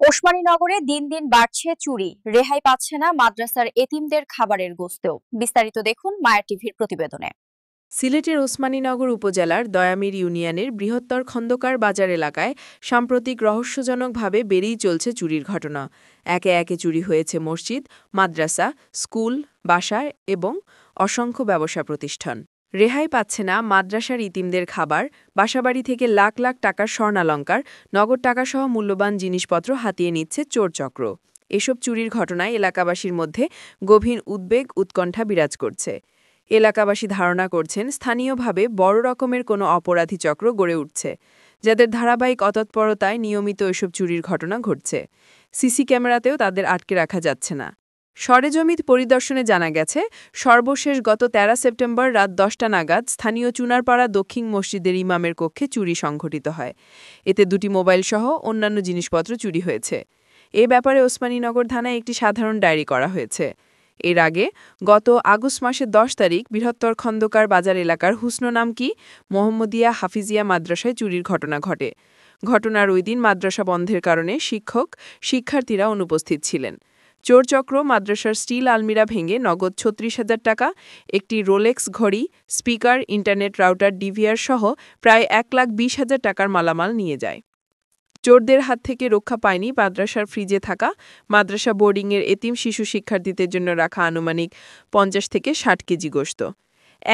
ওসমানীনগরে দিন দিন বাড়ছে চুরি, রেহাই পাচ্ছে না মাদ্রাসার এতিমদের খাবারের গোস্তেও। বিস্তারিত দেখুন মায়া টিভির প্রতিবেদনে। সিলেটের ওসমানীনগর উপজেলার দয়ামির ইউনিয়নের বৃহত্তর খন্দকার বাজার এলাকায় সাম্প্রতিক রহস্যজনকভাবে বেড়েই চলছে চুরির ঘটনা। একে একে চুরি হয়েছে মসজিদ, মাদ্রাসা, স্কুল, বাসা এবং অসংখ্য ব্যবসা প্রতিষ্ঠান। রেহাই পাচ্ছে না মাদ্রাসার ইতিমদের খাবার, বাসাবাড়ি থেকে লাখ লাখ টাকার স্বর্ণালঙ্কার, নগদ টাকাসহ মূল্যবান জিনিসপত্র হাতিয়ে নিচ্ছে চোরচক্র। এসব চুরির ঘটনায় এলাকাবাসীর মধ্যে গভীর উদ্বেগ উৎকণ্ঠা বিরাজ করছে। এলাকাবাসী ধারণা করছেন স্থানীয়ভাবে বড় রকমের কোনো অপরাধী চক্র গড়ে উঠছে, যাদের ধারাবাহিক অতৎপরতায় নিয়মিত এসব চুরির ঘটনা ঘটছে। সিসি ক্যামেরাতেও তাদের আটকে রাখা যাচ্ছে না। সরেজমিন পরিদর্শনে জানা গেছে, সর্বশেষ গত ১৩ সেপ্টেম্বর রাত ১০টা নাগাদ স্থানীয় চুনারপাড়া দক্ষিণ মসজিদের ইমামের কক্ষে চুরি সংঘটিত হয়। এতে ২টি মোবাইলসহ অন্যান্য জিনিসপত্র চুরি হয়েছে। এ ব্যাপারে ওসমানীনগর থানায় একটি সাধারণ ডায়েরি করা হয়েছে। এর আগে গত আগস্ট মাসের ১০ তারিখ বৃহত্তর খন্দকার বাজার এলাকার হুসন নামকি মোহাম্মদিয়া হাফিজিয়া মাদ্রাসায় চুরির ঘটনা ঘটে। ঘটনার ওই দিন মাদ্রাসা বন্ধের কারণে শিক্ষার্থীরা অনুপস্থিত ছিলেন। চোরচক্র মাদ্রাসার স্টিল আলমিরা ভেঙে নগদ ৩৬,০০০ টাকা, একটি রোলেক্স ঘড়ি, স্পিকার, ইন্টারনেট রাউটার, ডিভিআর সহ প্রায় ১,২০,০০০ টাকার মালামাল নিয়ে যায়। চোরদের হাত থেকে রক্ষা পায়নি মাদ্রাসার ফ্রিজে থাকা মাদ্রাসা বোর্ডিংয়ের এতিম শিশু শিক্ষার্থীদের জন্য রাখা আনুমানিক ৫০ থেকে ৬০ কেজি গোশত।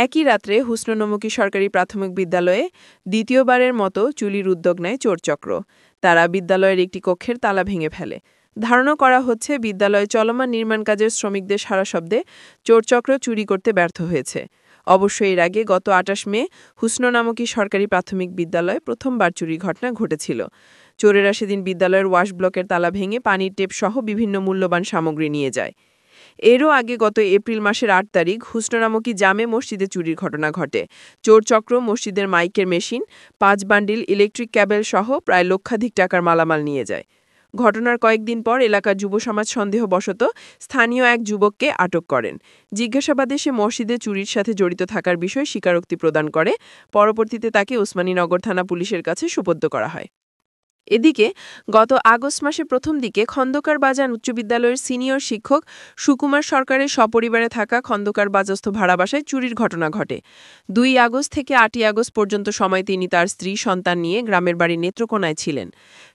একই রাত্রে হুসননমুখী সরকারি প্রাথমিক বিদ্যালয়ে দ্বিতীয়বারের মতো চুরির উদ্যোগ নেয় চোরচক্র। তারা বিদ্যালয়ের একটি কক্ষের তালা ভেঙে ফেলে। ধারণা করা হচ্ছে বিদ্যালয়ে চলমান নির্মাণ কাজের শ্রমিকদের সারা শব্দে চোরচক্র চুরি করতে ব্যর্থ হয়েছে। অবশ্য এর আগে গত ২৮ মে হুসননামকি সরকারি প্রাথমিক বিদ্যালয়ে প্রথমবার চুরির ঘটনা ঘটেছিল। চোরেরা সেদিন বিদ্যালয়ের ওয়াশ ব্লকের তালা ভেঙে পানির টেপ সহ বিভিন্ন মূল্যবান সামগ্রী নিয়ে যায়। এরও আগে গত এপ্রিল মাসের ৮ তারিখ হুসননামকি জামে মসজিদে চুরির ঘটনা ঘটে। চোরচক্র মসজিদের মাইকের মেশিন, ৫ বান্ডিল ইলেকট্রিক ক্যাবেল সহ প্রায় লক্ষাধিক টাকার মালামাল নিয়ে যায়। ঘটনার কয়েকদিন পর এলাকার যুব সমাজ সন্দেহবশত স্থানীয় এক যুবককে আটক করেন। জিজ্ঞাসাবাদে সে মসজিদে চুরির সাথে জড়িত থাকার বিষয়ে স্বীকারোক্তি প্রদান করে। পরবর্তীতে তাকে ওসমানীনগর থানা পুলিশের কাছে সোপর্দ করা হয়। এদিকে গত আগস্ট মাসের প্রথম দিকে খন্দকার বাজার উচ্চ বিদ্যালয়ের সিনিয়র শিক্ষক সুকুমার সরকারের সপরিবারে থাকা খন্দকার বাজারস্থ ভাড়া বাসায় চুরির ঘটনা ঘটে। ২ আগস্ট থেকে ৮ই আগস্ট পর্যন্ত সময় তিনি তার স্ত্রী সন্তান নিয়ে গ্রামের বাড়ি নেত্রকোনায় ছিলেন।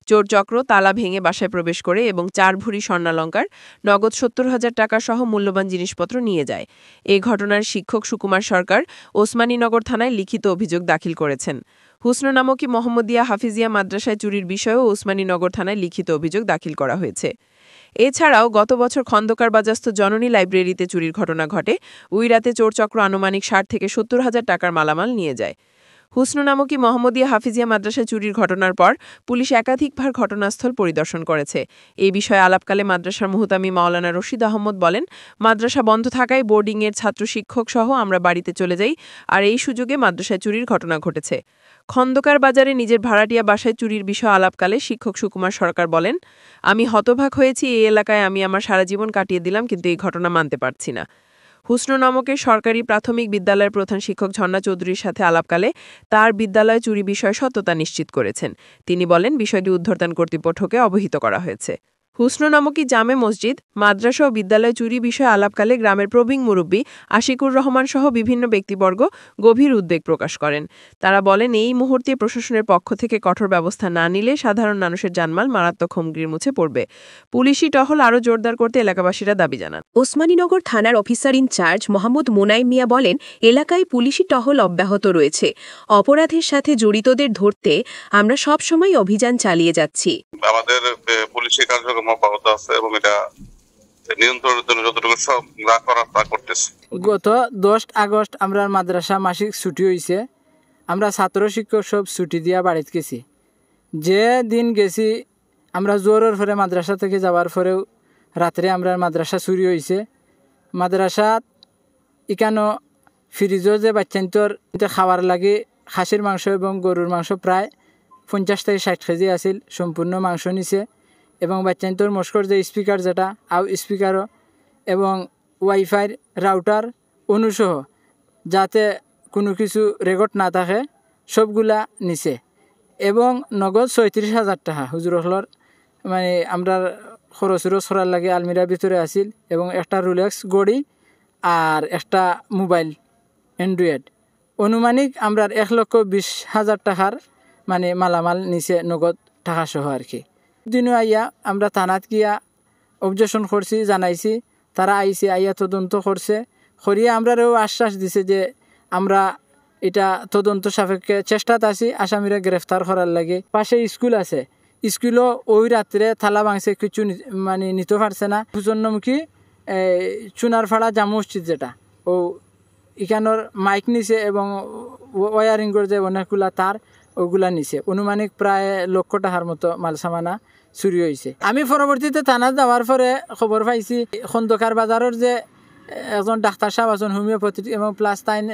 চোরচক্র তালা ভেঙে বাসায় প্রবেশ করে এবং ৪ ভরি স্বর্ণালঙ্কার, নগদ ৭০,০০০ টাকা সহ মূল্যবান জিনিসপত্র নিয়ে যায়। এই ঘটনার শিক্ষক সুকুমার সরকার ওসমানীনগর থানায় লিখিত অভিযোগ দাখিল করেছেন। হুসননামকি মোহাম্মদিয়া হাফিজিয়া মাদ্রাসায় চুরির বিষয়েও ওসমানীনগর থানায় লিখিত অভিযোগ দাখিল করা হয়েছে। এছাড়াও গত বছর খন্দকার বাজারস্থ জননী লাইব্রেরিতে চুরির ঘটনা ঘটে। ওই রাতে চোরচক্র আনুমানিক ৬০ থেকে ৭০,০০০ টাকার মালামাল নিয়ে যায়। হুসননামকি মোহাম্মদিয়া হাফিজিয়া মাদ্রাসায় চুরির ঘটনার পর পুলিশ একাধিকবার ঘটনাস্থল পরিদর্শন করেছে। এই বিষয়ে আলাপকালে মাদ্রাসার মুহতামি মাওলানা রশিদ আহমদ বলেন, মাদ্রাসা বন্ধ থাকায় বোর্ডিংয়ের ছাত্র শিক্ষক সহ আমরা বাড়িতে চলে যাই, আর এই সুযোগে মাদ্রাসায় চুরির ঘটনা ঘটেছে। খন্দকার বাজারে নিজের ভাড়াটিয়া বাসায় চুরির বিষয়ে আলাপকালে শিক্ষক সুকুমার সরকার বলেন, আমি হতবাক হয়েছি, এই এলাকায় আমি আমার সারা জীবন কাটিয়ে দিলাম, কিন্তু এই ঘটনা মানতে পারছি না। হুসননামকের সরকারি প্রাথমিক বিদ্যালয়ের প্রধান শিক্ষক ঝর্ণা চৌধুরীর সাথে আলাপকালে তার বিদ্যালয়ে চুরি বিষয়ে সত্যতা নিশ্চিত করেছেন। তিনি বলেন, বিষয়টি ঊর্ধ্বতন কর্তৃপক্ষকে অবহিত করা হয়েছে। হুসননামকি জামে মসজিদ, মাদ্রাসা ও বিদ্যালয়ে চুরি বিষয়ে আলাপকালে গ্রামের প্রবীণ মুরব্বী আশিকুর রহমান সহ বিভিন্ন ব্যক্তিবর্গ গভীর উদ্বেগ প্রকাশ করেন। তারা বলেন, এই মুহূর্তে প্রশাসনের পক্ষ থেকে কঠোর ব্যবস্থা না নিলে সাধারণ মানুষের জানমাল মারাত্মক হুমকির মুখে পড়বে। পুলিশি টহল আরও জোরদার করতে এলাকাবাসীরা দাবি জানান। ওসমানীনগর থানার অফিসার ইনচার্জ মোহাম্মদ মোনাইম মিয়া বলেন, এলাকায় পুলিশি টহল অব্যাহত রয়েছে। অপরাধের সাথে জড়িতদের ধরতে আমরা সবসময় অভিযান চালিয়ে যাচ্ছি। আমাদের পুলিশি কার্যক্রম অব্যাহত আছে এবং এটা নিয়ন্ত্রণের জন্য যতটুকু সব যা করার তা করতেছে। গত ১০ আগস্ট আমরা মাদ্রাসা মাসিক ছুটি হয়েছে, আমরা ছাত্র শিক্ষক সব ছুটি দিয়া বাড়িতে গেছি। যে দিন গেছি আমরা জোরের পরে মাদ্রাসা থেকে যাওয়ার পরেও রাত্রে আমরা মাদ্রাসা চুরি হয়েছে। মাদ্রাসাত ইকানো ফ্রিজও যে বাচ্চান্তর খাওয়ার লাগে খাসির মাংস এবং গরুর মাংস প্রায় ৫০ থেকে ৬০ কেজি আছিল, সম্পূর্ণ মাংস নিছে এবং বাচ্চান্তর মস্কর যে স্পিকার যেটা আউ স্পিকারও এবং ওয়াইফাই রাউটার অনুসহ যাতে কোনো কিছু রেকর্ড না থাকে সবগুলা নিছে এবং নগদ ৩৬,০০০ টাকা হুজুর হলর মানে আমরা খরচুরো ছড়ার লাগে আলমিরার ভিতরে আছিল এবং একটা রোলেক্স গড়ি আর একটা মোবাইল অ্যান্ড্রয়েড অনুমানিক আমরা 1,20,000 টাকার মানে মালামাল নিচে নগদ টাকা সহ আর কি। দিনও আইয়া আমরা থানাত গিয়া অবজেকশন করছি, জানাইছি, তারা আইছে, আইয়া তদন্ত করছে, করিয়া আমরাও আশ্বাস দিছে যে আমরা এটা তদন্ত সাপেক্ষে চেষ্টাত আছি আসামিরা গ্রেফতার করার লাগে। পাশে স্কুল আছে, স্কুলও ওই রাত্রে থালা ভাঙছে, কিছু মানে নিতে পারছে না। সুজন্যমুখী চুনারপাড়া জামু মসজিদ যেটা, ও এখানোর মাইক নিছে এবং ওয়ারিংয়ের যে অনেকগুলা তার ওগুলা নিছে। অনুমানিক প্রায় 1,00,000 টাকার মতো মাল সামানা চুরি হয়েছে। আমি পরবর্তীতে থানা যাওয়ার পরে খবর পাইছি খন্দকার বাজারের যে একজন ডাক্তার সাহেব আছেন হোমিওপ্যাথি এবং প্লাস তাইন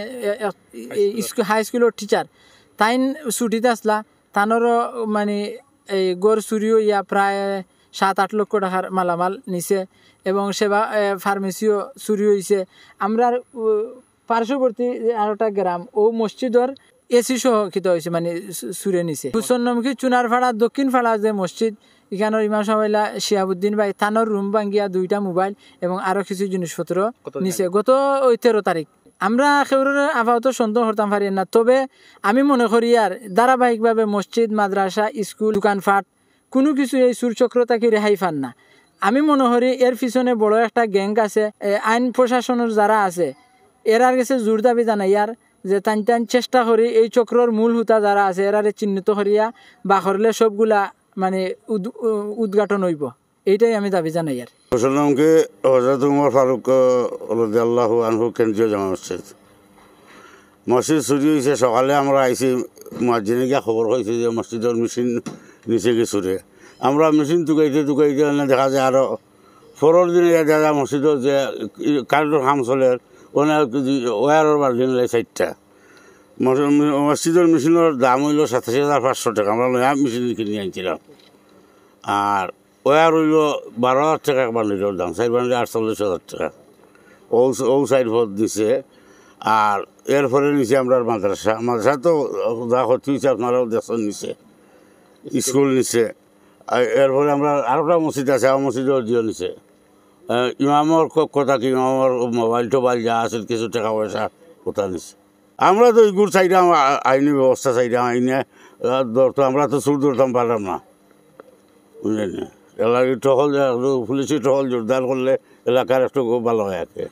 হাই স্কুলের টিচার, তাইন ছুটিতে আসলা, তানোরও মানে এই গড় চুরি হইয়া প্রায় 7-8 লক্ষ টাকার মালামাল নিছে এবং সেবা ফার্মেসিও চুরি হয়েছে। আমরা পার্শ্ববর্তী আর একটা গ্রাম ও মসজিদর এসি সহ খিত হয়েছে, মানে চুরে নিছে। হুসন্নমুখী চুনারপাড়া দক্ষিণ পাড়া যে মসজিদ, এখানের ইমাম সাহেব শিয়াবুদ্দিন ভাই, থানোর রুম ভাঙ্গিয়া 2টা মোবাইল এবং আরো কিছু জিনিসপত্র নিছে গত 13 তারিখ। আমরা সেগুলোর আপাতত সন্দেহ করতাম পারি না, তবে আমি মনে করি আর ধারাবাহিকভাবে মসজিদ, মাদ্রাসা, স্কুল, দোকানপাট কোনো কিছু এই চুরচক্র তাকে রেহাই পান না। আমি মনে করি এর পিছনে বড় একটা গ্যাং আছে। আইন প্রশাসনের যারা আছে এরার কাছে জোর দাবি জানাইয়ার যে টান চেষ্টা করি এই চক্রর মূল হুতা যারা আছে এরারে চিহ্নিত করিয়া বা করলে সবগুলা মানে উদ্ঘাটন হইব, এইটাই আমি দাবি জানাই। আর মুসলমানকে হযরত উমর ফারুক রাদিয়াল্লাহু আনহু কেন্দ্রীয় জামা মসজিদ চুরি হয়েছে। সকালে আমরা আইসি মুয়াজ্জিনে গিয়া খবর হয়েছে যে মসজিদের মেশিন নিচে গিয়ে চুরে। আমরা মেশিন টুকাইতে দেখা যায় আরও পরের দিনে দেখা মসজিদের যে কারেন্টের কাম চলে অনেক ওয়ারের বাল্টিং লাই 4টা। মসজিদের মেশিনের দাম হইল 87,500 টাকা। আমরা নয়া মেশিন কিনে আনছিলাম। আর ওয়ার হইল 12,000 টাকা বান্ডিলের দাম, 4 বান্ডিল 48,000 টাকা। ও সাইড ভোট দিছে। আর এরপরে নিচে আমরা মাদ্রাসা তো যা ক্ষতি হয়েছে আপনারাও দেখছেন, নিচে স্কুল নিচে। এরপরে আমরা আরো একটা মসজিদ আছে, আমার মসজিদও দিও নিচে। ইমামর কথা কি ইমামর মোবাইল টোবাইল যা আছে কিছু টাকা পয়সা কোথা নিছে। আমরা তো এইগুলো চাইলাম আইনি ব্যবস্থা চাইলাম, আইনে ধরতো আমরা তো চুর ধরতাম পারলাম না, বুঝলেন না। এলাকায় টহল পুলিশি টহল জোরদার করলে এলাকার একটু ভালো হয় আর কি।